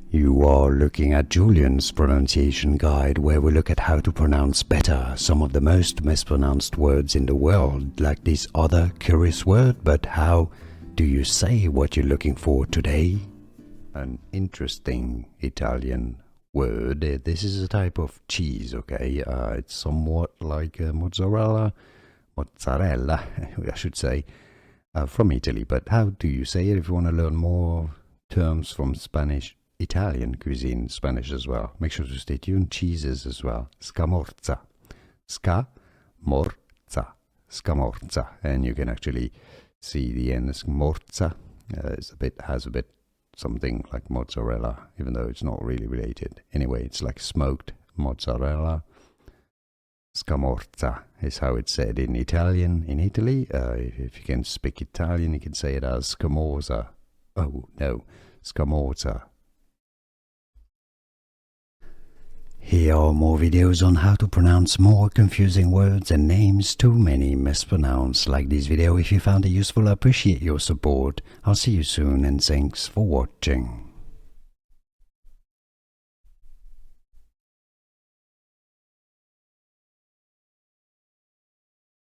You are looking at Julian's pronunciation guide, where we look at how to pronounce better some of the most mispronounced words in the world, like this other curious word. But how do you say what you're looking for today? An interesting Italian word. This is a type of cheese, okay? It's somewhat like mozzarella, I should say, from Italy. But how do you say it? If you want to learn more terms from Italian cuisine, Spanish as well, make sure to stay tuned. Cheeses as well. Scamorza. Scamorza. Scamorza. And you can actually see the end. Scamorza has a bit something like mozzarella, even though it's not really related. Anyway, it's like smoked mozzarella. Scamorza is how it's said in Italian in Italy. If you can speak Italian, you can say it as scamorza. Oh, no, scamorza. Here are more videos on how to pronounce more confusing words and names too many mispronounced. Like this video if you found it useful. I appreciate your support. I'll see you soon and thanks for watching.